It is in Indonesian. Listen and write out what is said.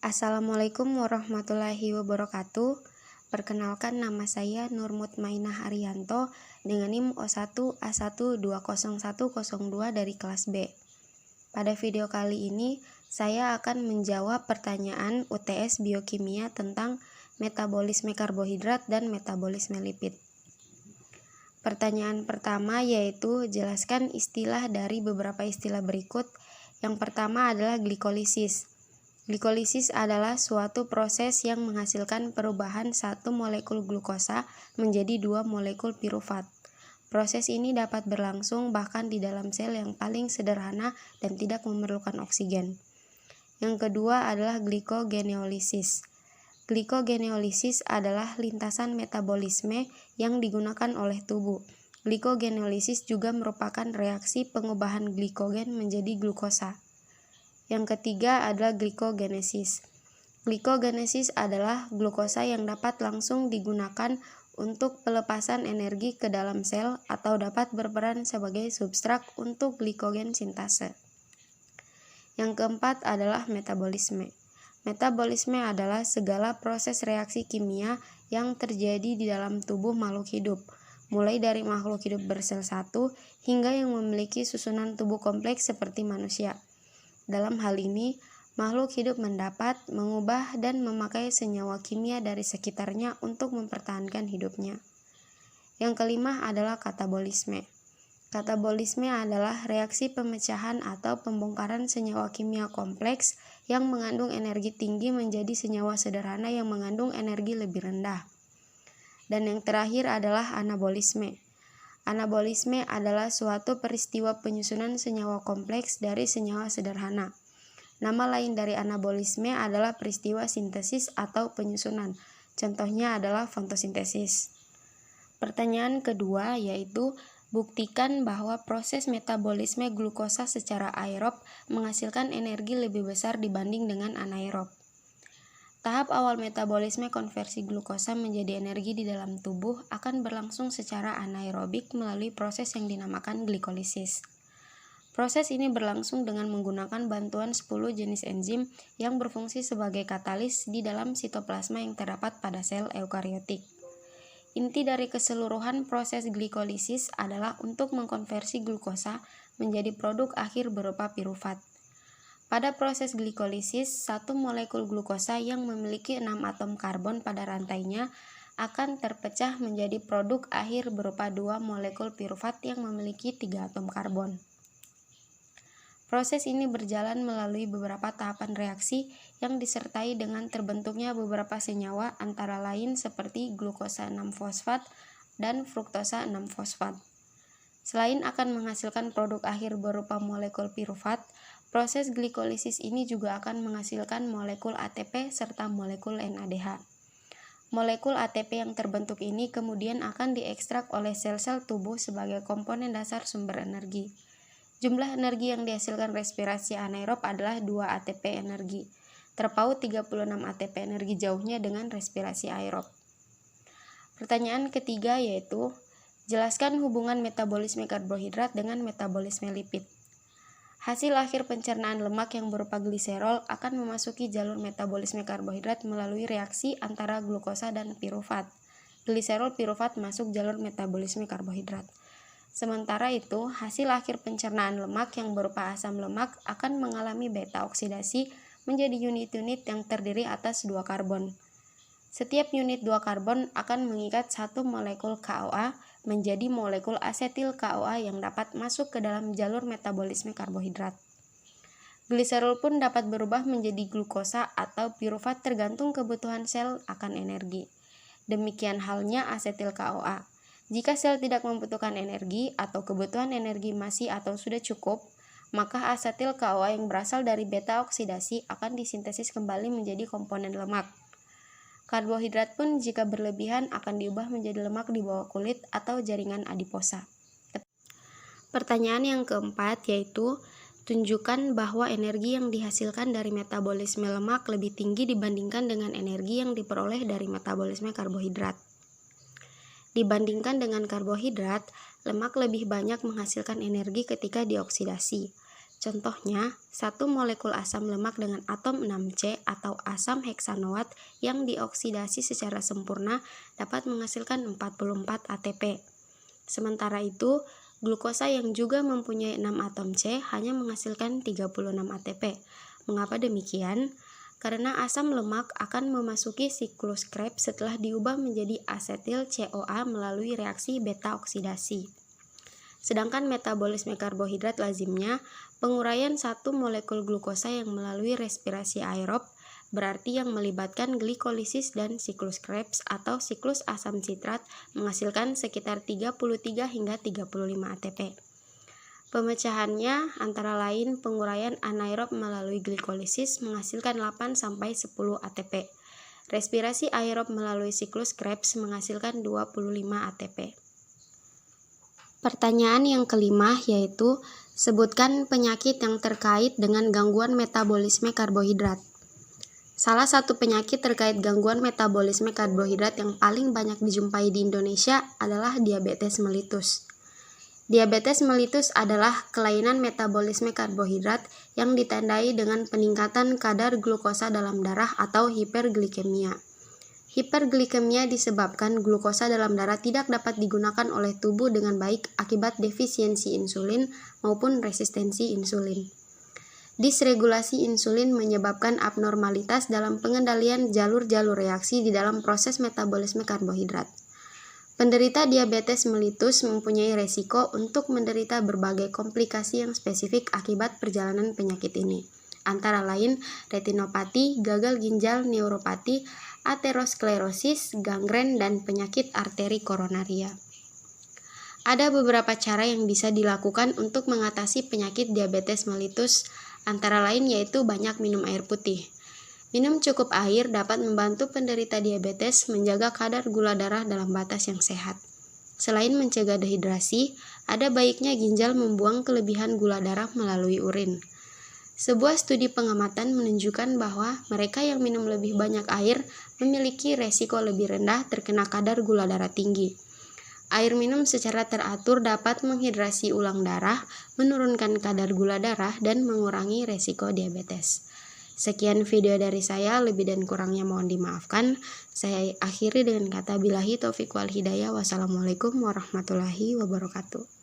Assalamualaikum warahmatullahi wabarakatuh. Perkenalkan, nama saya Nur Mutmainah Ariyanto dengan NIM O1A1201202 dari kelas B. Pada video kali ini, saya akan menjawab pertanyaan UTS Biokimia tentang metabolisme karbohidrat dan metabolisme lipid. Pertanyaan pertama yaitu jelaskan istilah dari beberapa istilah berikut. Yang pertama adalah glikolisis. Glikolisis adalah suatu proses yang menghasilkan perubahan satu molekul glukosa menjadi dua molekul pirufat. Proses ini dapat berlangsung bahkan di dalam sel yang paling sederhana dan tidak memerlukan oksigen. Yang kedua adalah glikogeneolisis. Glikogeneolisis adalah lintasan metabolisme yang digunakan oleh tubuh. Glikogeneolisis juga merupakan reaksi pengubahan glikogen menjadi glukosa. Yang ketiga adalah glikogenesis. Glikogenesis adalah glukosa yang dapat langsung digunakan untuk pelepasan energi ke dalam sel atau dapat berperan sebagai substrat untuk glikogen sintase. Yang keempat adalah metabolisme. Metabolisme adalah segala proses reaksi kimia yang terjadi di dalam tubuh makhluk hidup, mulai dari makhluk hidup bersel satu hingga yang memiliki susunan tubuh kompleks seperti manusia. Dalam hal ini, makhluk hidup mendapat, mengubah, dan memakai senyawa kimia dari sekitarnya untuk mempertahankan hidupnya. Yang kelima adalah katabolisme. Katabolisme adalah reaksi pemecahan atau pembongkaran senyawa kimia kompleks yang mengandung energi tinggi menjadi senyawa sederhana yang mengandung energi lebih rendah. Dan yang terakhir adalah anabolisme. Anabolisme adalah suatu peristiwa penyusunan senyawa kompleks dari senyawa sederhana. Nama lain dari anabolisme adalah peristiwa sintesis atau penyusunan. Contohnya adalah fotosintesis. Pertanyaan kedua yaitu buktikan bahwa proses metabolisme glukosa secara aerob menghasilkan energi lebih besar dibanding dengan anaerob. Tahap awal metabolisme konversi glukosa menjadi energi di dalam tubuh akan berlangsung secara anaerobik melalui proses yang dinamakan glikolisis. Proses ini berlangsung dengan menggunakan bantuan 10 jenis enzim yang berfungsi sebagai katalis di dalam sitoplasma yang terdapat pada sel eukariotik. Inti dari keseluruhan proses glikolisis adalah untuk mengkonversi glukosa menjadi produk akhir berupa pirufat. Pada proses glikolisis, satu molekul glukosa yang memiliki 6 atom karbon pada rantainya akan terpecah menjadi produk akhir berupa 2 molekul pirufat yang memiliki 3 atom karbon. Proses ini berjalan melalui beberapa tahapan reaksi yang disertai dengan terbentuknya beberapa senyawa antara lain seperti glukosa 6-fosfat dan fruktosa 6-fosfat. Selain akan menghasilkan produk akhir berupa molekul pirufat, proses glikolisis ini juga akan menghasilkan molekul ATP serta molekul NADH. Molekul ATP yang terbentuk ini kemudian akan diekstrak oleh sel-sel tubuh sebagai komponen dasar sumber energi. Jumlah energi yang dihasilkan respirasi anaerob adalah 2 ATP energi, terpaut 36 ATP energi jauhnya dengan respirasi aerob. Pertanyaan ketiga yaitu, jelaskan hubungan metabolisme karbohidrat dengan metabolisme lipid. Hasil akhir pencernaan lemak yang berupa gliserol akan memasuki jalur metabolisme karbohidrat melalui reaksi antara glukosa dan pirufat. Gliserol pirufat masuk jalur metabolisme karbohidrat. Sementara itu, hasil akhir pencernaan lemak yang berupa asam lemak akan mengalami beta oksidasi menjadi unit-unit yang terdiri atas 2 karbon. Setiap unit 2 karbon akan mengikat satu molekul KOA menjadi molekul asetil KOA yang dapat masuk ke dalam jalur metabolisme karbohidrat. Gliserol pun dapat berubah menjadi glukosa atau pirufat tergantung kebutuhan sel akan energi. Demikian halnya asetil KOA. Jika sel tidak membutuhkan energi atau kebutuhan energi masih atau sudah cukup, maka asetil KOA yang berasal dari beta oksidasi akan disintesis kembali menjadi komponen lemak. Karbohidrat pun jika berlebihan akan diubah menjadi lemak di bawah kulit atau jaringan adiposa. Pertanyaan yang keempat yaitu, tunjukkan bahwa energi yang dihasilkan dari metabolisme lemak lebih tinggi dibandingkan dengan energi yang diperoleh dari metabolisme karbohidrat. Dibandingkan dengan karbohidrat, lemak lebih banyak menghasilkan energi ketika dioksidasi. Contohnya, satu molekul asam lemak dengan atom 6C atau asam heksanoat yang dioksidasi secara sempurna dapat menghasilkan 44 ATP. Sementara itu, glukosa yang juga mempunyai 6 atom C hanya menghasilkan 36 ATP. Mengapa demikian? Karena asam lemak akan memasuki siklus Krebs setelah diubah menjadi asetil CoA melalui reaksi beta oksidasi. Sedangkan metabolisme karbohidrat lazimnya penguraian satu molekul glukosa yang melalui respirasi aerob, berarti yang melibatkan glikolisis dan siklus Krebs atau siklus asam sitrat menghasilkan sekitar 33 hingga 35 ATP. Pemecahannya antara lain penguraian anaerob melalui glikolisis menghasilkan 8 sampai 10 ATP. Respirasi aerob melalui siklus Krebs menghasilkan 25 ATP. Pertanyaan yang kelima yaitu, sebutkan penyakit yang terkait dengan gangguan metabolisme karbohidrat. Salah satu penyakit terkait gangguan metabolisme karbohidrat yang paling banyak dijumpai di Indonesia adalah diabetes mellitus. Diabetes mellitus adalah kelainan metabolisme karbohidrat yang ditandai dengan peningkatan kadar glukosa dalam darah atau hiperglikemia. Hiperglikemia disebabkan glukosa dalam darah tidak dapat digunakan oleh tubuh dengan baik akibat defisiensi insulin maupun resistensi insulin. Disregulasi insulin menyebabkan abnormalitas dalam pengendalian jalur-jalur reaksi di dalam proses metabolisme karbohidrat. Penderita diabetes mellitus mempunyai resiko untuk menderita berbagai komplikasi yang spesifik akibat perjalanan penyakit ini, antara lain retinopati, gagal ginjal, neuropati, aterosklerosis, gangren, dan penyakit arteri koronaria. Ada beberapa cara yang bisa dilakukan untuk mengatasi penyakit diabetes mellitus, antara lain yaitu banyak minum air putih. Minum cukup air dapat membantu penderita diabetes menjaga kadar gula darah dalam batas yang sehat. Selain mencegah dehidrasi, ada baiknya ginjal membuang kelebihan gula darah melalui urin. Sebuah studi pengamatan menunjukkan bahwa mereka yang minum lebih banyak air memiliki resiko lebih rendah terkena kadar gula darah tinggi. Air minum secara teratur dapat menghidrasi ulang darah, menurunkan kadar gula darah, dan mengurangi resiko diabetes. Sekian video dari saya, lebih dan kurangnya mohon dimaafkan. Saya akhiri dengan kata billahi taufiq wal hidayah. Wassalamualaikum warahmatullahi wabarakatuh.